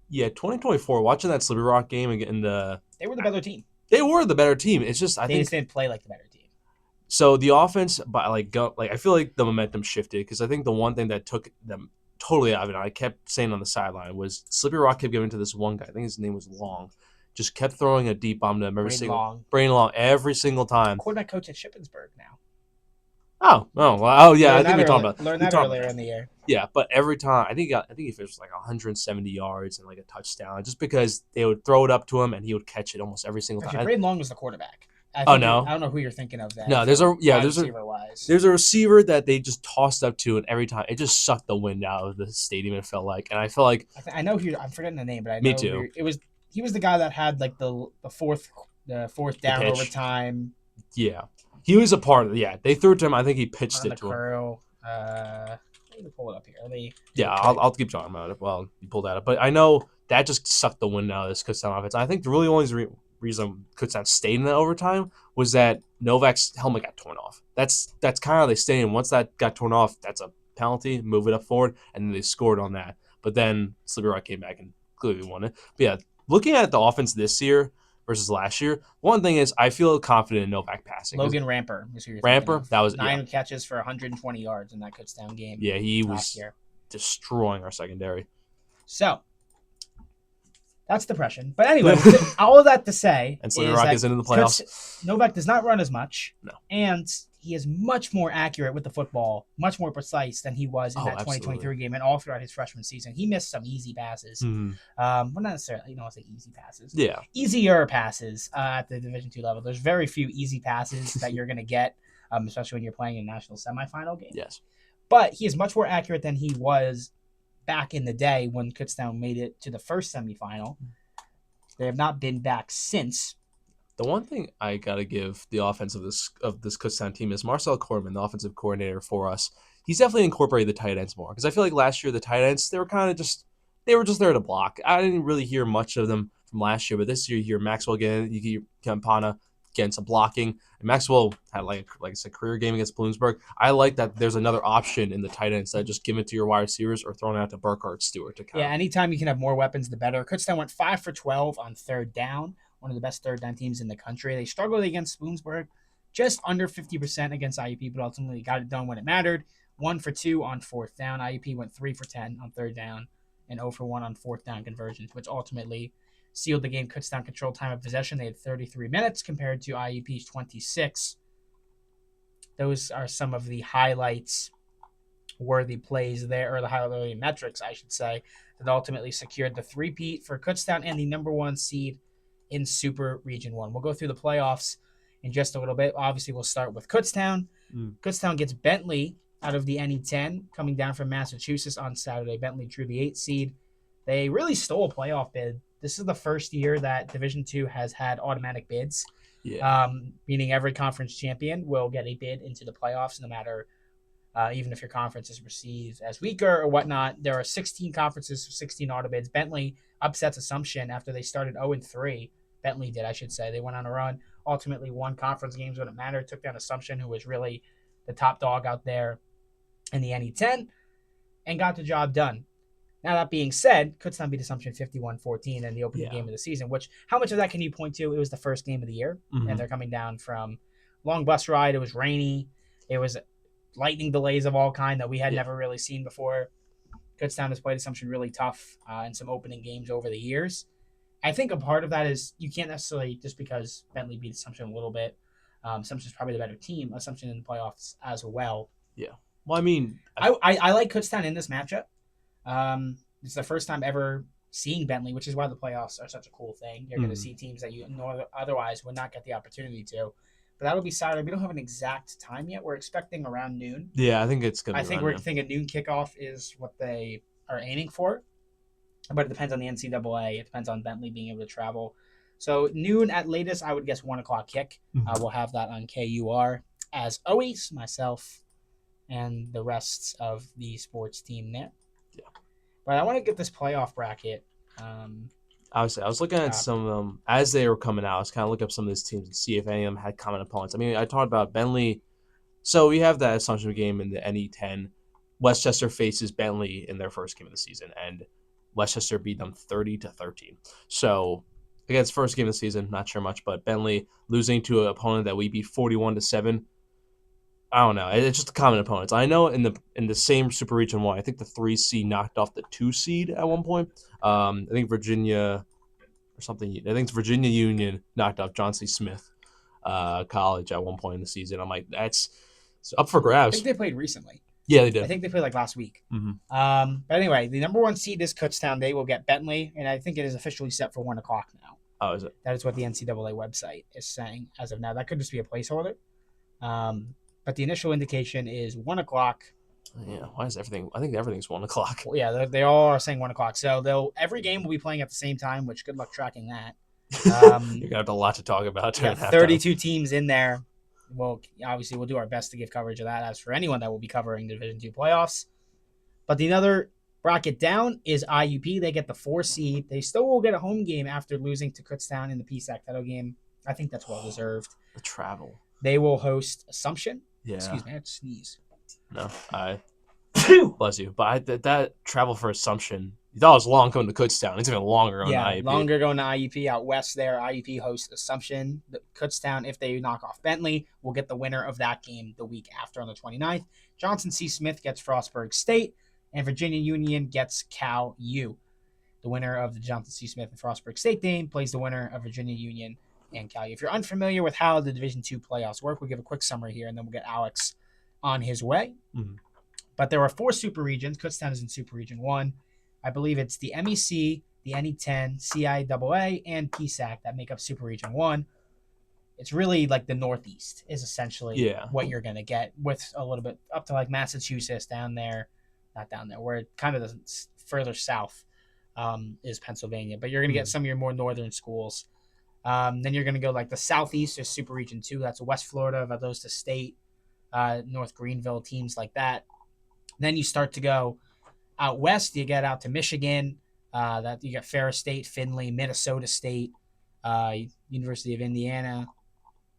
Yeah, 2024. Watching that Slippery Rock game again, they were the better team. They were the better team. It's just they just didn't play like the better team. So the offense, but I feel like the momentum shifted because I think the one thing that took them totally out of it, I kept saying on the sideline, was Slippery Rock kept giving to this one guy. I think his name was Long. Just kept throwing a deep bomb to him Brain Long every single time. Quarterback coach at Shippensburg now. Yeah. I think we talked about learned that earlier in the year. Yeah, but every time I think he finished like 170 yards and like a touchdown, just because they would throw it up to him and he would catch it almost every single time. Actually, Braden Long was the quarterback. No, I don't know who you're thinking of. That no, there's a receiver that they just tossed up to, and every time it just sucked the wind out of the stadium. It felt like, and I felt like I know who I'm forgetting the name, but I know me too. He was the guy that had like the fourth down overtime. Yeah, he was a part of it. Yeah, they threw it to him. I think he pitched it to him. Let me pull it up here. I'll keep talking about it while you pull that up. But I know that just sucked the wind out of this Kutztown offense. I think the really only reason Kutztown stayed in the overtime was that Novak's helmet got torn off. That's kind of how they stayed in. Once that got torn off, that's a penalty, move it up forward, and then they scored on that. But then Slippery Rock came back and clearly won it. But yeah, looking at the offense this year versus last year, one thing is I feel confident in Novak passing. Logan Ramper is who you're Ramper, that was 9 catches for 120 yards in that Kutztown game. Yeah, he was destroying our secondary. So that's depression. But anyway, all of that to say, and Slippery Rock is into the playoffs. Novak does not run as much. No, and he is much more accurate with the football, much more precise than he was in that 2023 game and all throughout his freshman season. He missed some easy passes. Well, not necessarily, you don't want to say easy passes. Yeah. Easier passes at the Division II level. There's very few easy passes that you're going to get, especially when you're playing in a national semifinal game. Yes. But he is much more accurate than he was back in the day when Kutztown made it to the first semifinal. They have not been back since. The one thing I gotta give the offense of this Kutztown team is Marcel Corbin, the offensive coordinator for us. He's definitely incorporated the tight ends more because I feel like last year the tight ends they were just there to block. I didn't really hear much of them from last year, but this year you hear Maxwell again, you hear Campana getting some blocking, and Maxwell had like I said, career game against Bloomsburg. I like that there's another option in the tight ends that just give it to your wide receivers or throwing it out to Burkhart Stewart to count. Yeah, anytime you can have more weapons, the better. Kutztown went 5 for 12 on third down. One of the best third down teams in the country. They struggled against Bloomsburg, just under 50% against IUP, but ultimately got it done when it mattered. 1 for 2 on fourth down. IUP went 3 for 10 on third down and 0 for 1 on fourth down conversions, which ultimately sealed the game. Kutztown controlled time of possession. They had 33 minutes compared to IUP's 26. Those are some of the highlights worthy plays there, or the highlight metrics, I should say, that ultimately secured the three-peat for Kutztown and the number 1 seed in Super Region 1. We'll go through the playoffs in just a little bit. Obviously, we'll start with Kutztown. Kutztown gets Bentley out of the NE10, coming down from Massachusetts on Saturday. Bentley drew the 8th seed. They really stole a playoff bid. This is the first year that Division II has had automatic bids, Yeah. meaning every conference champion will get a bid into the playoffs, no matter even if your conference is perceived as weaker or whatnot. There are 16 conferences, 16 auto bids. Bentley upsets Assumption after they started 0-3. Bentley did, I should say. They went on a run, ultimately won conference games when it mattered, took down Assumption, who was really the top dog out there in the NE10, and got the job done. Now, that being said, Kutztown beat Assumption 51-14 in the opening Yeah. game of the season, which, how much of that can you point to? It was the first game of the year, and they're coming down from long bus ride. It was rainy. It was lightning delays of all kind that we had never really seen before. Kutztown has played Assumption really tough in some opening games over the years. I think a part of that is you can't necessarily, just because Bentley beat Assumption a little bit, Assumption's probably the better team. Assumption in the playoffs as well. Yeah. Well, I mean, I like Kutztown in this matchup. It's the first time ever seeing Bentley, which is why the playoffs are such a cool thing. You're going to see teams that you otherwise would not get the opportunity to. But that'll be Saturday. We don't have an exact time yet. We're expecting around noon. yeah, I think it's gonna. I think we're thinking noon kickoff is what they are aiming for. But it depends on the NCAA. It depends on Bentley being able to travel. So noon at latest, I would guess 1 o'clock kick. We'll have that on KUR. As always, myself and the rest of the sports team there. Yeah. But I want to get this playoff bracket. I was looking at some of them as they were coming out. I was kind of looking up some of these teams and see if any of them had common opponents. I mean, I talked about Bentley. So we have that Assumption game in the NE10. Westchester faces Bentley in their first game of the season, and Westchester beat them 30-13. So against first game of the season, not sure much, but Bentley losing to an opponent that we beat 41-7. I don't know. It's just the common opponents. I know in the same Super Region 1, I think the 3 seed knocked off the 2 seed at one point. I think Virginia or something. I think it's Virginia Union knocked off John C. Smith College at one point in the season. I'm like, it's up for I grabs. think they played recently. Yeah, they did. I think they played like last week. Mm-hmm. But anyway, the number 1 seed is Kutztown. They will get Bentley, and I think it is officially set for 1 o'clock now. Oh, is it? That is what the NCAA website is saying as of now. That could just be a placeholder. But the initial indication is 1 o'clock. Yeah, why is everything? I think everything's 1 o'clock. Well, yeah, they all are saying 1 o'clock. So every game will be playing at the same time, which good luck tracking that. You're gonna have a lot to talk about. Yeah, 32 teams in there. Well, obviously, we'll do our best to give coverage of that as for anyone that will be covering the Division II playoffs. But the other bracket down is IUP. They get the 4 seed. They still will get a home game after losing to Kutztown in the PSAC title game. I think that's well deserved. The travel. They will host Assumption. Yeah. Excuse me, I had to sneeze. No, bless you. But that travel for Assumption, you thought it was long coming to Kutztown. It's even longer on IUP. Longer going to IUP out west there. IUP hosts Assumption. Kutztown, if they knock off Bentley, will get the winner of that game the week after on the 29th. Johnson C. Smith gets Frostburg State, and Virginia Union gets Cal U. The winner of the Johnson C. Smith and Frostburg State game plays the winner of Virginia Union and Cal U. If you're unfamiliar with how the Division II playoffs work, we'll give a quick summary here, and then we'll get Alex on his way. Mm-hmm. But there are 4 super regions. Kutztown is in Super Region 1. I believe it's the MEC, the NE10, CIAA, and PSAC that make up Super Region 1. It's really like the Northeast is essentially what you're going to get, with a little bit up to like Massachusetts down there. Not down there, where it kind of doesn't, further south is Pennsylvania. But you're going to get some of your more northern schools. Then you're going to go like the Southeast is Super Region 2. That's West Florida, Valdosta State, North Greenville, teams like that. Then you start to go out west. You get out to Michigan. That you got Ferris State, Findlay, Minnesota State, University of Indiana,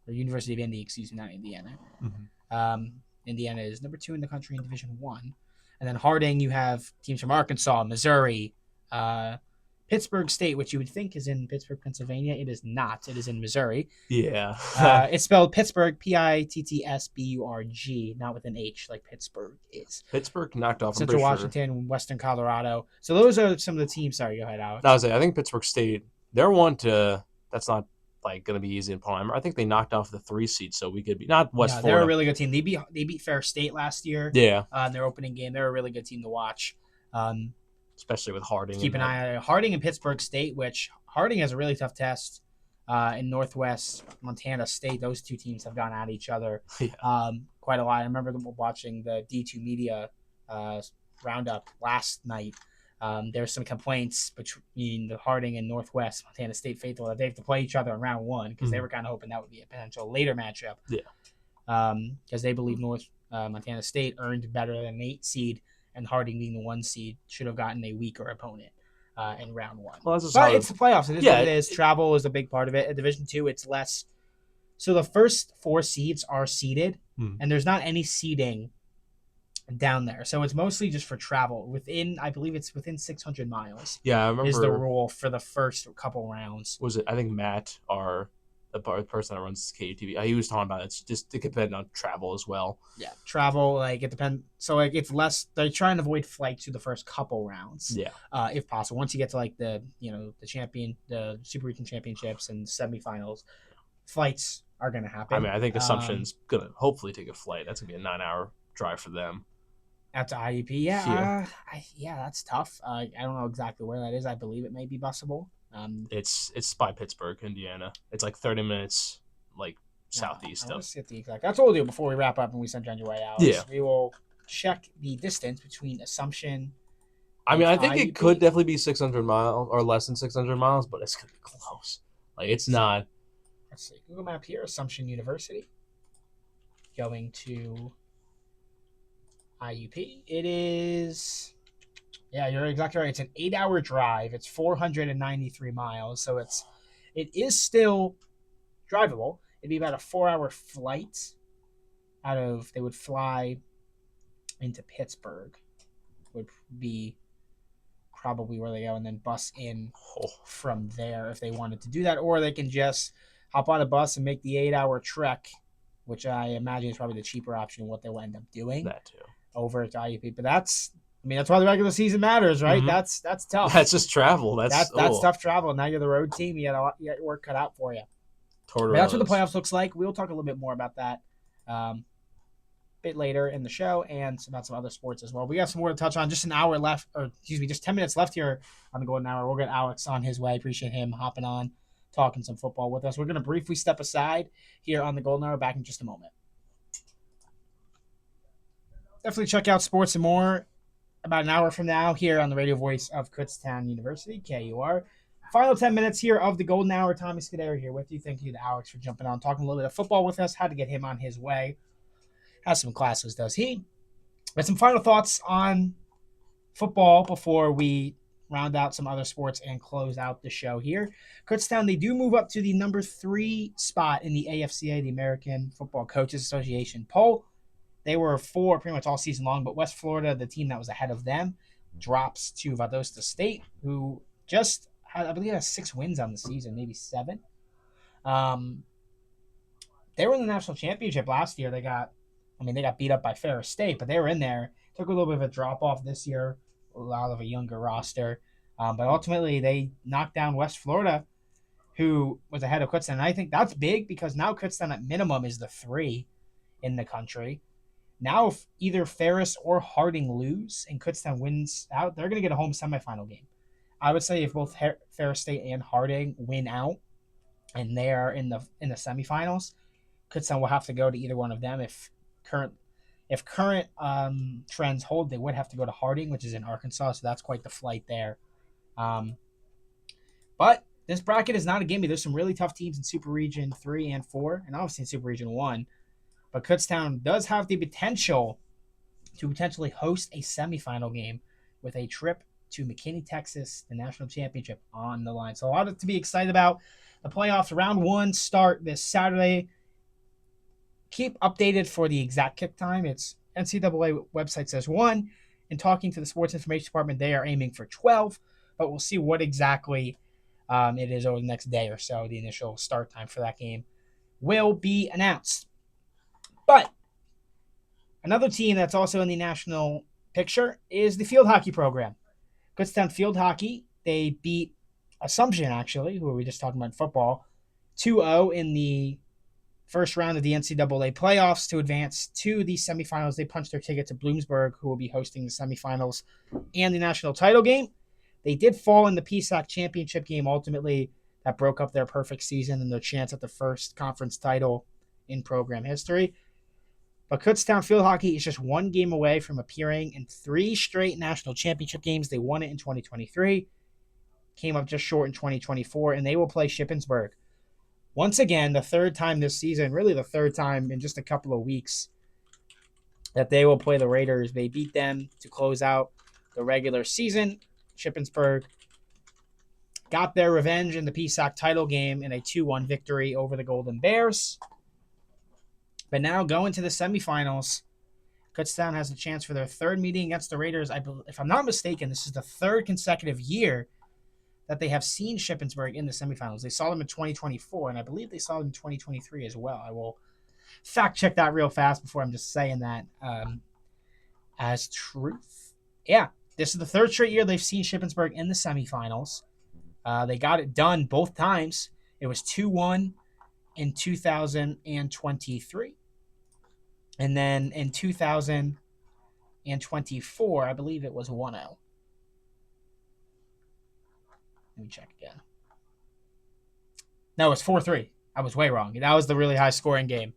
or University of Indy. Excuse me, not Indiana. Mm-hmm. Indiana is number 2 in the country in Division 1. And then Harding, you have teams from Arkansas, Missouri, Pittsburgh State, which you would think is in Pittsburgh, Pennsylvania. It is not. It is in Missouri. Yeah. It's spelled Pittsburgh, Pittsburg, not with an H like Pittsburgh is. Pittsburgh knocked off Central Washington, Western Colorado. So those are some of the teams. Sorry, go ahead, Alex. I think Pittsburgh State, they're one to – that's not like going to be easy in Palmer. I think they knocked off the 3 seed, so we could be – not West Florida. They're a really good team. They beat Ferris State last year. Yeah. In their opening game. They're a really good team to watch. Especially with Harding. Keep an eye on Harding and Pittsburgh State, which Harding has a really tough test in Northwest Montana State. Those 2 teams have gone at each other quite a lot. I remember them watching the D2 Media roundup last night. There's some complaints between the Harding and Northwest Montana State faithful that they have to play each other in round one because they were kind of hoping that would be a potential later matchup. Yeah. Because they believe Montana State earned better than an 8 seed, and Harding being the 1 seed should have gotten a weaker opponent in round one. Well, that's just but how it's the playoffs. It is what it is. Travel is a big part of it. At Division II, it's less. So the first 4 seeds are seeded, and there's not any seeding down there. So it's mostly just for travel. I believe it's within 600 miles. Yeah, I remember. Is the rule for the first couple rounds. Was it, I think Matt, the person that runs KUTV, he was talking about it's just to depend on travel as well. Yeah, travel, it depends. So it's less. They try and avoid flights through the first couple rounds. Yeah. If possible. Once you get to the Super Region Championships and semifinals, flights are going to happen. I mean, I think Assumption's going to hopefully take a flight. That's going to be a 9-hour drive for them. Out to IUP, yeah. That's tough. I don't know exactly where that is. I believe it may be busable. It's by Pittsburgh, Indiana. It's 30 minutes, southeast of. Let's get the exact. That's what we'll do before we wrap up and we send John your way out. Yeah. We will check the distance between Assumption. I mean, I think IUP. it could definitely be 600 miles or less than 600 miles, but it's going to be close. It's not. Let's see. Google Map here. Assumption University. Going to IUP. It is. Yeah, you're exactly right. It's an 8-hour drive. It's 493 miles, so it is still drivable. It'd be about a 4-hour flight. They would fly into Pittsburgh. Would be probably where they go, and then bus in from there if they wanted to do that, or they can just hop on a bus and make the 8-hour trek, which I imagine is probably the cheaper option. What they will end up doing That too. Over to IUP, but that's why the regular season matters, right? Mm-hmm. That's tough. That's just travel. That's tough travel. Now you're the road team. You got your work cut out for you. But that's what the playoffs looks like. We'll talk a little bit more about that a bit later in the show and about some other sports as well. We got some more to touch on. Just 10 minutes left here on the Golden Hour. We'll get Alex on his way. Appreciate him hopping on, talking some football with us. We're going to briefly step aside here on the Golden Hour. Back in just a moment. Definitely check out Sports and More about an hour from now here on the radio voice of Kutztown University, KUR. Final 10 minutes here of the Golden Hour. Tommy Scuderi here with you. Thank you to Alex for jumping on, talking a little bit of football with us, how to get him on his way. Has some classes, does he? But some final thoughts on football before we round out some other sports and close out the show here. Kutztown, they do move up to the number 3 spot in the AFCA, the American Football Coaches Association poll. They were 4 pretty much all season long, but West Florida, the team that was ahead of them, drops to Valdosta State, who just I believe has 6 wins on the season, maybe 7. They were in the national championship last year. They got beat up by Ferris State, but they were in there. Took a little bit of a drop off this year, a lot of a younger roster. But ultimately, they knocked down West Florida, who was ahead of Kutztown. And I think that's big because now Kutztown at minimum is the 3 in the country. Now, if either Ferris or Harding lose and Kutztown wins out, they're going to get a home semifinal game. I would say if both Ferris State and Harding win out and they are in the semifinals, Kutztown will have to go to either one of them. If current trends hold, they would have to go to Harding, which is in Arkansas, so that's quite the flight there. But this bracket is not a gimme. There's some really tough teams in Super Region 3 and 4, and obviously in Super Region 1. But Kutztown does have the potential to potentially host a semifinal game with a trip to McKinney, Texas, the national championship on the line. So a lot to be excited about. The playoffs, round 1 start this Saturday. Keep updated for the exact kick time. It's NCAA website says 1. In talking to the sports information department, they are aiming for 12. But we'll see what exactly it is over the next day or so. The initial start time for that game will be announced. But another team that's also in the national picture is the field hockey program. Kutztown Field Hockey, they beat Assumption, actually, who were we just talking about in football, 2-0 in the first round of the NCAA playoffs to advance to the semifinals. They punched their ticket to Bloomsburg, who will be hosting the semifinals and the national title game. They did fall in the PSAC championship game, ultimately. That broke up their perfect season and their chance at the first conference title in program history. But Kutztown Field Hockey is just one game away from appearing in 3 straight national championship games. They won it in 2023, came up just short in 2024, and they will play Shippensburg. Once again, the third time this season, really the third time in just a couple of weeks, that they will play the Raiders. They beat them to close out the regular season. Shippensburg got their revenge in the PSAC title game in a 2-1 victory over the Golden Bears. But now going to the semifinals, Kutztown has a chance for their third meeting against the Raiders. If I'm not mistaken, this is the third consecutive year that they have seen Shippensburg in the semifinals. They saw them in 2024, and I believe they saw them in 2023 as well. I will fact check that real fast before I'm just saying that as truth. Yeah, this is the third straight year they've seen Shippensburg in the semifinals. They got it done both times. It was 2-1 in 2023. And then in 2024, I believe it was 1-0. Let me check again. No, it's 4-3. I was way wrong. That was the really high scoring game.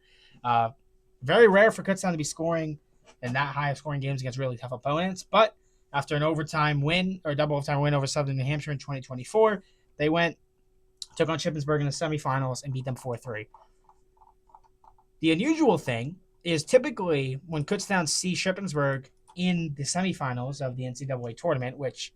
Very rare for Kutztown to be scoring in that high of scoring games against really tough opponents. But after an overtime win or double overtime win over Southern New Hampshire in 2024, they took on Shippensburg in the semifinals and beat them 4-3. The unusual thing is typically when Kutztown sees Shippensburg in the semifinals of the NCAA tournament, which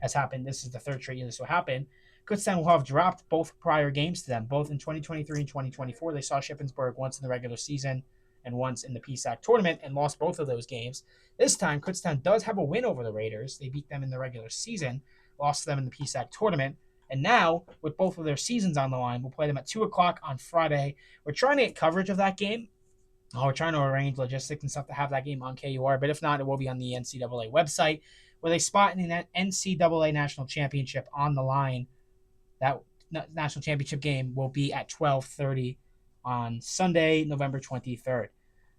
has happened, this is the third straight year this will happen, Kutztown will have dropped both prior games to them, both in 2023 and 2024. They saw Shippensburg once in the regular season and once in the PSAC tournament and lost both of those games. This time, Kutztown does have a win over the Raiders. They beat them in the regular season, lost to them in the PSAC tournament. And now, with both of their seasons on the line, we'll play them at 2 o'clock on Friday. We're trying to get coverage of that game. We're trying to arrange logistics and stuff to have that game on KUR, but if not, it will be on the NCAA website with a spot in the NCAA National Championship on the line. That national championship game will be at 12:30 on Sunday, November 23rd.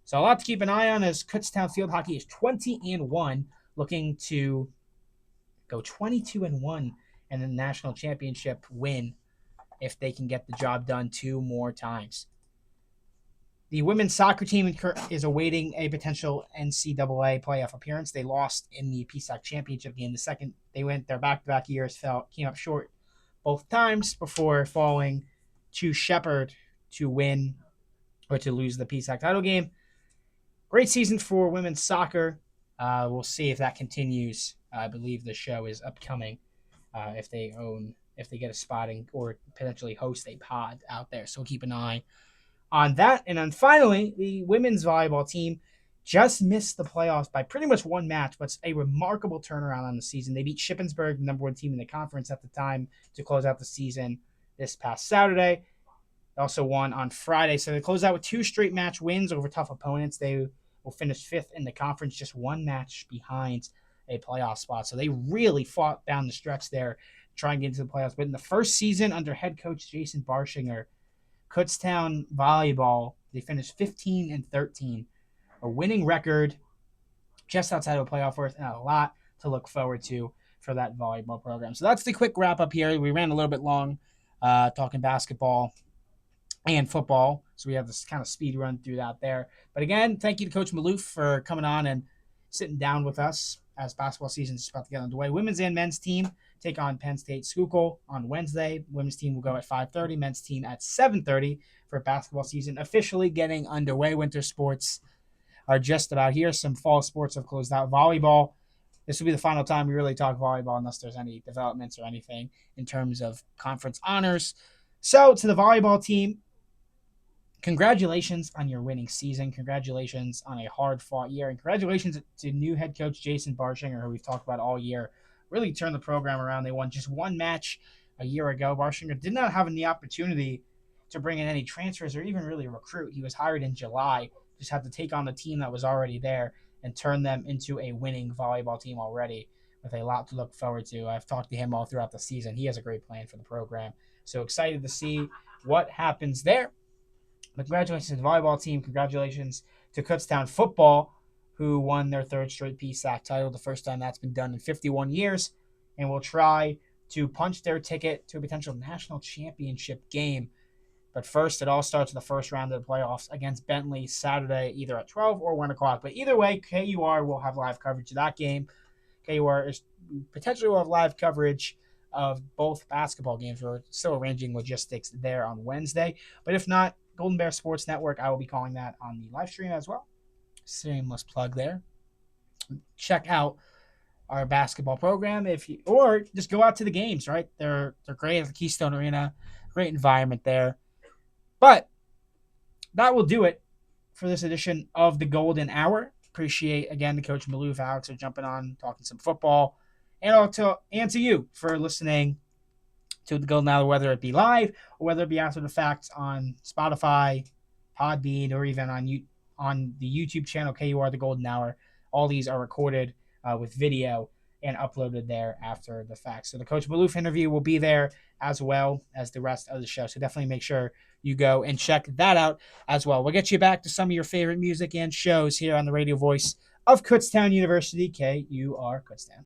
So a lot to keep an eye on as Kutztown Field Hockey is 20-1, looking to go 22-1 and the national championship win if they can get the job done 2 more times. The women's soccer team is awaiting a potential NCAA playoff appearance. They lost in the PSAC championship game. They went their back-to-back years, came up short both times before falling to Shepherd to win or to lose the PSAC title game. Great season for women's soccer. We'll see if that continues. I believe the show is upcoming if they get a spotting or potentially host a pod out there. So keep an eye on that. And then finally, the women's volleyball team just missed the playoffs by pretty much one match, but it's a remarkable turnaround on the season. They beat Shippensburg, the number 1 team in the conference at the time, to close out the season this past Saturday. They also won on Friday. So they closed out with 2 straight match wins over tough opponents. They will finish 5th in the conference, just 1 match behind a playoff spot. So they really fought down the stretch there, trying to get into the playoffs. But in the first season under head coach Jason Barshinger, Kutztown volleyball, they finished 15-13, a winning record just outside of a playoff berth, and a lot to look forward to for that volleyball program. So that's the quick wrap up here. We ran a little bit long talking basketball and football, so we have this kind of speed run through that there. But again, thank you to Coach Malouf for coming on and sitting down with us as basketball season is about to get underway. Women's and men's team take on Penn State Schuylkill on Wednesday. Women's team will go at 5:30, men's team at 7:30 for basketball season officially getting underway. Winter sports are just about here. Some fall sports have closed out. Volleyball, this will be the final time we really talk volleyball unless there's any developments or anything in terms of conference honors. So to the volleyball team, congratulations on your winning season. Congratulations on a hard-fought year. And congratulations to new head coach Jason Barshinger, who we've talked about all year. Really turned the program around. They won just 1 match a year ago. Barshinger did not have the opportunity to bring in any transfers or even really recruit. He was hired in July. Just had to take on the team that was already there and turn them into a winning volleyball team already with a lot to look forward to. I've talked to him all throughout the season. He has a great plan for the program. So excited to see what happens there. But congratulations to the volleyball team. Congratulations to Kutztown football, who won their 3rd straight PSAC title, the first time that's been done in 51 years, and will try to punch their ticket to a potential national championship game But first, it all starts with the first round of the playoffs against Bentley Saturday, either at 12 or 1 o'clock. But either way, KUR will have live coverage of that game. KUR is potentially will have live coverage of both basketball games. We're still arranging logistics there on Wednesday. But if not, Golden Bear Sports Network, I will be calling that on the live stream as well. Shameless plug there. Check out our basketball program or just go out to the games, right? They're great at the Keystone Arena. Great environment there. But that will do it for this edition of the Golden Hour. Appreciate again to Coach Malouf, Alex, for jumping on, talking some football, and to you for listening to the Golden Hour, whether it be live or whether it be after the fact on Spotify, Podbean, or even on the YouTube channel KUR The Golden Hour. All these are recorded with video and uploaded there after the fact. So the Coach Malouf interview will be there as well as the rest of the show. So definitely make sure you go and check that out as well. We'll get you back to some of your favorite music and shows here on the radio voice of Kutztown University, KUR Kutztown.